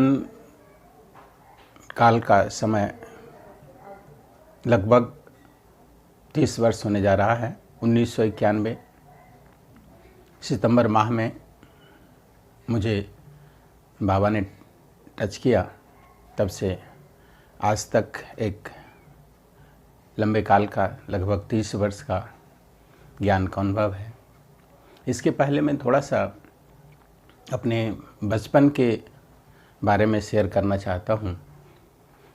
ज्ञान काल का समय लगभग 30 वर्ष होने जा रहा है। 1991 सितंबर माह में मुझे बाबा ने टच किया। तब से आज तक एक लंबे काल का लगभग 30 वर्ष का ज्ञान का अनुभव है। इसके पहले मैं थोड़ा सा अपने बचपन के बारे में शेयर करना चाहता हूँ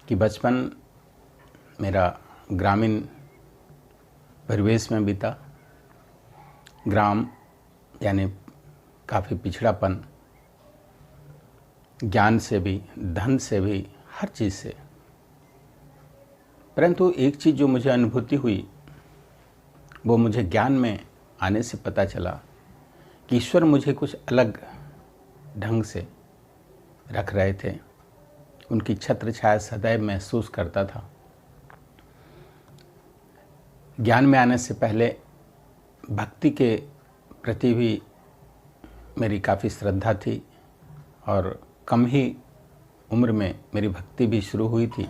कि बचपन मेरा ग्रामीण परिवेश में बीता। ग्राम यानी काफ़ी पिछड़ापन, ज्ञान से भी, धन से भी, हर चीज़ से। परंतु एक चीज़ जो मुझे अनुभूति हुई वो मुझे ज्ञान में आने से पता चला कि ईश्वर मुझे कुछ अलग ढंग से रख रहे थे। उनकी छत्र छाया सदैव महसूस करता था। ज्ञान में आने से पहले भक्ति के प्रति भी मेरी काफ़ी श्रद्धा थी और कम ही उम्र में मेरी भक्ति भी शुरू हुई थी।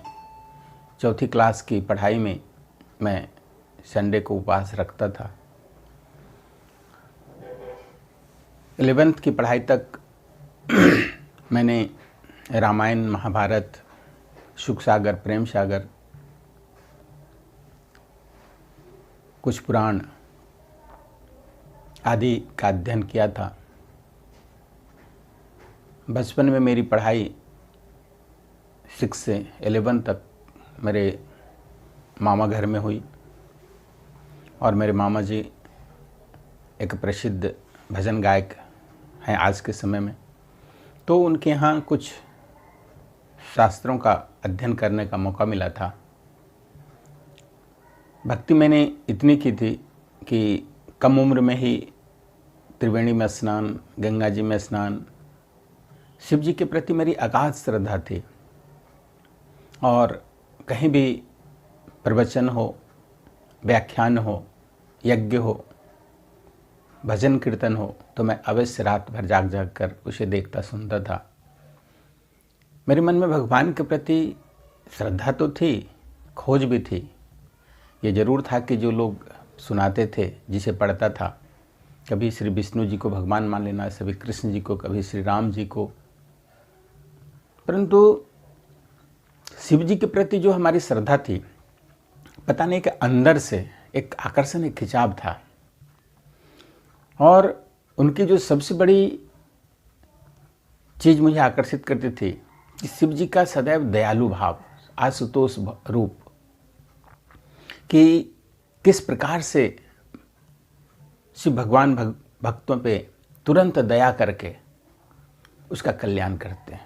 चौथी क्लास की पढ़ाई में मैं संडे को उपवास रखता था। 11th की पढ़ाई तक मैंने रामायण, महाभारत, सुख सागर, प्रेम सागर, कुछ पुराण आदि का अध्ययन किया था। बचपन में मेरी पढ़ाई 6 से 11 तक मेरे मामा घर में हुई और मेरे मामा जी एक प्रसिद्ध भजन गायक हैं आज के समय में। तो उनके यहाँ कुछ शास्त्रों का अध्ययन करने का मौका मिला था। भक्ति मैंने इतनी की थी कि कम उम्र में ही त्रिवेणी में स्नान, गंगा जी में स्नान, शिव जी के प्रति मेरी अगाध श्रद्धा थी। और कहीं भी प्रवचन हो, व्याख्यान हो, यज्ञ हो, भजन कीर्तन हो तो मैं अवश्य रात भर जाग जाग कर उसे देखता सुनता था। मेरे मन में भगवान के प्रति श्रद्धा तो थी, खोज भी थी। ये जरूर था कि जो लोग सुनाते थे, जिसे पढ़ता था, कभी श्री विष्णु जी को भगवान मान लेना, कभी कृष्ण जी को, कभी श्री राम जी को। परंतु शिव जी के प्रति जो हमारी श्रद्धा थी, पता नहीं कि अंदर से एक आकर्षण, एक खिंचाव था। और उनकी जो सबसे बड़ी चीज़ मुझे आकर्षित करती थी कि शिव जी का सदैव दयालु भाव, आशुतोष रूप, कि किस प्रकार से शिव भगवान भक्तों पे तुरंत दया करके उसका कल्याण करते हैं।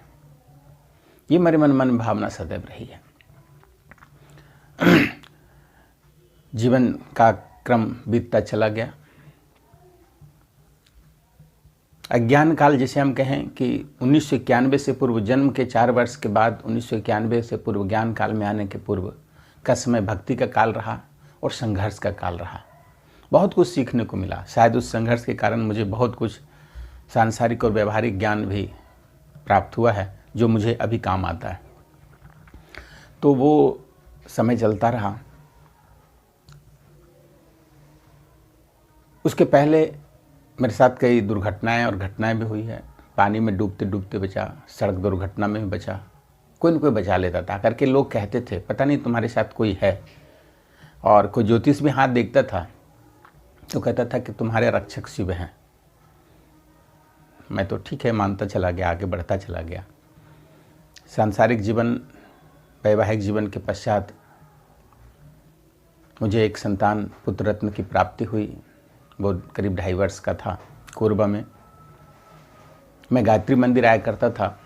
ये मेरे मन में भावना सदैव रही है। जीवन का क्रम बीतता चला गया। अज्ञान काल जिसे हम कहें कि 1991 से पूर्व, जन्म के 4 वर्ष के बाद 1991 से पूर्व ज्ञान काल में आने के पूर्व का समय भक्ति का काल रहा और संघर्ष का काल रहा। बहुत कुछ सीखने को मिला। शायद उस संघर्ष के कारण मुझे बहुत कुछ सांसारिक और व्यवहारिक ज्ञान भी प्राप्त हुआ है जो मुझे अभी काम आता है। तो वो समय चलता रहा। उसके पहले मेरे साथ कई दुर्घटनाएं और घटनाएं भी हुई है। पानी में डूबते डूबते बचा, सड़क दुर्घटना में भी बचा, कोई न कोई बचा लेता था। करके लोग कहते थे पता नहीं तुम्हारे साथ कोई है। और कोई ज्योतिष भी हाथ देखता था तो कहता था कि तुम्हारे रक्षक शिव हैं। मैं तो ठीक है मानता चला गया, आगे बढ़ता चला गया। सांसारिक जीवन, वैवाहिक जीवन के पश्चात मुझे एक संतान, पुत्र रत्न की प्राप्ति हुई। वो करीब 2.5 वर्ष का था। कोरबा में मैं गायत्री मंदिर आया करता था।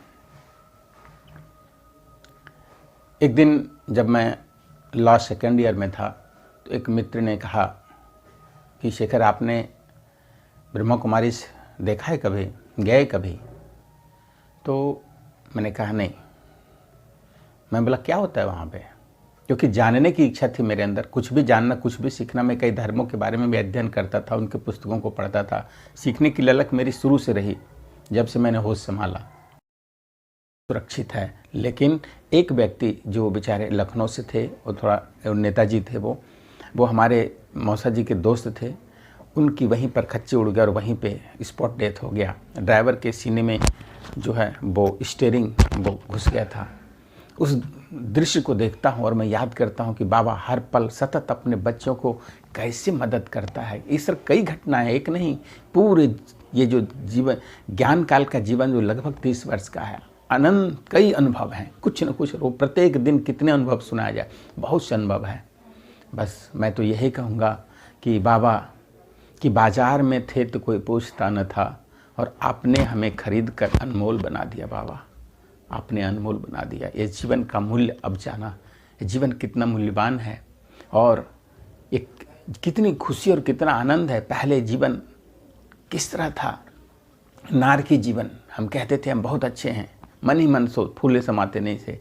एक दिन जब मैं लॉ 2nd ईयर में था तो एक मित्र ने कहा कि शेखर, आपने ब्रह्मा कुमारी देखा है कभी, गए कभी? तो मैंने कहा नहीं। मैं बोला क्या होता है वहाँ पे? क्योंकि जानने की इच्छा थी मेरे अंदर, कुछ भी जानना, कुछ भी सीखना। मैं कई धर्मों के बारे में भी अध्ययन करता था, उनके पुस्तकों को पढ़ता था। सीखने की ललक मेरी शुरू से रही जब से मैंने होश संभाला। सुरक्षित है। लेकिन एक व्यक्ति जो बेचारे लखनऊ से थे, वो थोड़ा नेताजी थे, वो हमारे मौसा जी के दोस्त थे, उनकी वहीं पर खच्ची उड़ गया और वहीं पे स्पॉट डेथ हो गया। ड्राइवर के सीने में जो है वो स्टीयरिंग वो घुस गया था। उस दृश्य को देखता हूँ और मैं याद करता हूँ कि बाबा हर पल सतत अपने बच्चों को कैसे मदद करता है। इस तरह कई घटनाएं, एक नहीं, पूरे ये जो जीवन, ज्ञान काल का जीवन जो लगभग 30 वर्ष का है, अनंत कई अनुभव हैं, कुछ न कुछ, वो प्रत्येक दिन कितने अनुभव सुनाया जाए, बहुत से अनुभव हैं। बस मैं तो यही कहूँगा कि बाबा कि बाजार में थे तो कोई पूछता न था, और आपने हमें खरीद कर अनमोल बना दिया। बाबा आपने अनमोल बना दिया। ये जीवन का मूल्य अब जाना, ये जीवन कितना मूल्यवान है और एक कितनी खुशी और कितना आनंद है। पहले जीवन किस तरह था, नारकी जीवन, हम कहते थे हम बहुत अच्छे हैं, मन ही मन सो फूले समाते नहीं थे।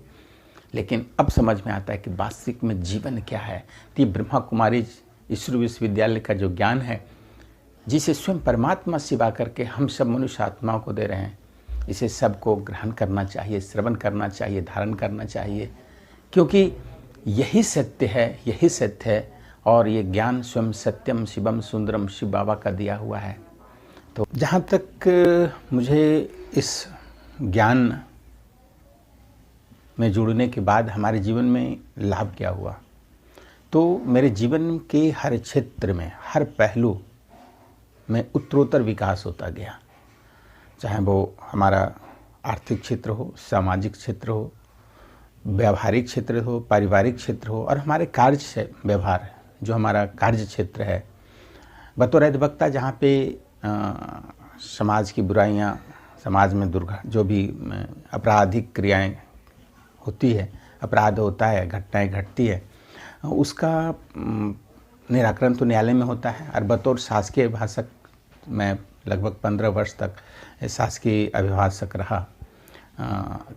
लेकिन अब समझ में आता है कि वास्तविक में जीवन क्या है। तो ये ब्रह्मा कुमारी ईश्वर विश्वविद्यालय का जो ज्ञान है, जिसे स्वयं परमात्मा सिवा करके हम सब मनुष्य आत्माओं को दे रहे हैं, इसे सबको ग्रहण करना चाहिए, श्रवण करना चाहिए, धारण करना चाहिए, क्योंकि यही सत्य है, यही सत्य है। और ये ज्ञान स्वयं सत्यम शिवम सुंदरम शिव बाबा का दिया हुआ है। तो जहाँ तक मुझे इस ज्ञान में जुड़ने के बाद हमारे जीवन में लाभ क्या हुआ, तो मेरे जीवन के हर क्षेत्र में, हर पहलू में उत्तरोत्तर विकास होता गया। चाहे वो हमारा आर्थिक क्षेत्र हो, सामाजिक क्षेत्र हो, व्यावहारिक क्षेत्र हो, पारिवारिक क्षेत्र हो, और हमारे कार्य से व्यवहार जो हमारा कार्य क्षेत्र है। बतौर अधिवक्ता जहाँ पे समाज की बुराइयाँ, समाज में जो भी आपराधिक क्रियाएं होती है, अपराध होता है, घटनाएं घटती है, उसका निराकरण तो न्यायालय में होता है। और बतौर शासकीय अभिभाषक मैं लगभग 15 वर्ष तक शासकीय अभिभाषक रहा,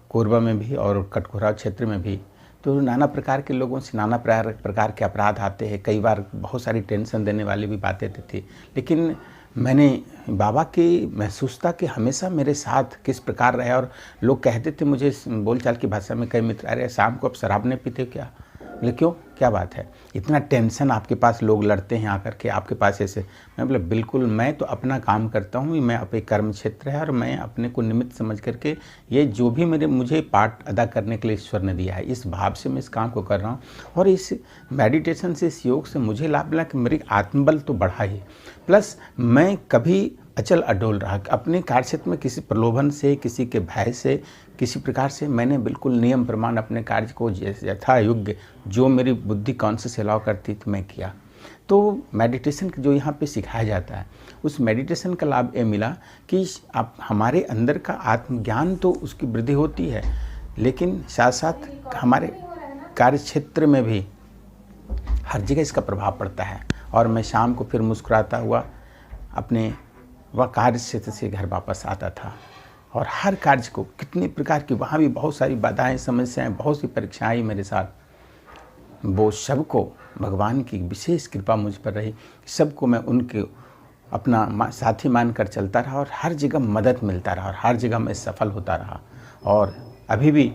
कोरबा में भी और कटघोरा क्षेत्र में भी। तो नाना प्रकार के लोगों से नाना प्रकार के अपराध आते हैं, कई बार बहुत सारी टेंशन देने वाली भी बातें थी। लेकिन मैंने बाबा की महसूसता कि हमेशा मेरे साथ किस प्रकार रहे। और लोग कहते थे मुझे बोलचाल की भाषा में, कई मित्र, अरे शाम को आप शराब नहीं पीते क्या? बोले क्यों, क्या बात है, इतना टेंशन आपके पास, लोग लड़ते हैं आकर के आपके पास ऐसे? मैं बोला बिल्कुल, मैं तो अपना काम करता हूँ, मैं अपने कर्म क्षेत्र है और मैं अपने को निमित्त समझ करके ये जो भी मुझे पार्ट अदा करने के लिए ईश्वर ने दिया है, इस भाव से मैं इस काम को कर रहा हूँ। और इस मेडिटेशन से, इस योग से मुझे लाभ मिला कि मेरी आत्मबल तो बढ़ा ही, प्लस मैं कभी अचल अडोल रहा। अपने कार्यक्षेत्र में किसी प्रलोभन से, किसी के भय से, किसी प्रकार से मैंने बिल्कुल नियम प्रमाण अपने कार्य को यथा योग्य, जो मेरी बुद्धि कॉन्शियस अलाउ करती थी, मैं किया। तो मेडिटेशन जो यहाँ पे सिखाया जाता है, उस मेडिटेशन का लाभ ये मिला कि आप हमारे अंदर का आत्मज्ञान तो उसकी वृद्धि होती है, लेकिन साथ साथ हमारे कार्य क्षेत्र में भी हर जगह इसका प्रभाव पड़ता है। और मैं शाम को फिर मुस्कुराता हुआ अपने वह कार्य क्षेत्र से घर वापस आता था। और हर कार्य को कितनी प्रकार की, वहाँ भी बहुत सारी बाधाएं, समस्याएं, बहुत सी परीक्षाएं आई मेरे साथ, वो सबको भगवान की विशेष कृपा मुझ पर रही। सबको मैं उनके अपना साथी मानकर चलता रहा और हर जगह मदद मिलता रहा और हर जगह मैं सफल होता रहा। और अभी भी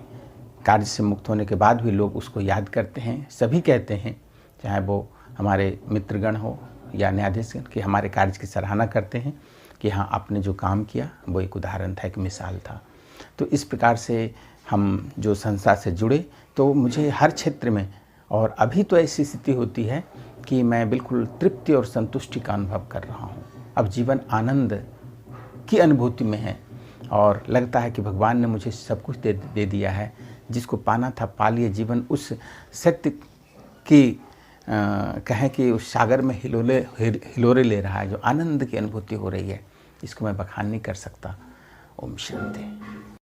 कार्य से मुक्त होने के बाद भी लोग उसको याद करते हैं। सभी कहते हैं, चाहे वो हमारे मित्रगण हो या न्यायाधीशगण, कि हमारे कार्य की सराहना करते हैं कि हाँ, आपने जो काम किया वो एक उदाहरण था, एक मिसाल था। तो इस प्रकार से हम जो संस्था से जुड़े, तो मुझे हर क्षेत्र में, और अभी तो ऐसी स्थिति होती है कि मैं बिल्कुल तृप्ति और संतुष्टि का अनुभव कर रहा हूँ। अब जीवन आनंद की अनुभूति में है और लगता है कि भगवान ने मुझे सब कुछ दे दिया है। जिसको पाना था पा लिए। जीवन उस सत्य की कहें कि उस सागर में हिलोरे ले रहा है, जो आनंद की अनुभूति हो रही है, इसको मैं बखान नहीं कर सकता। ओम शांति।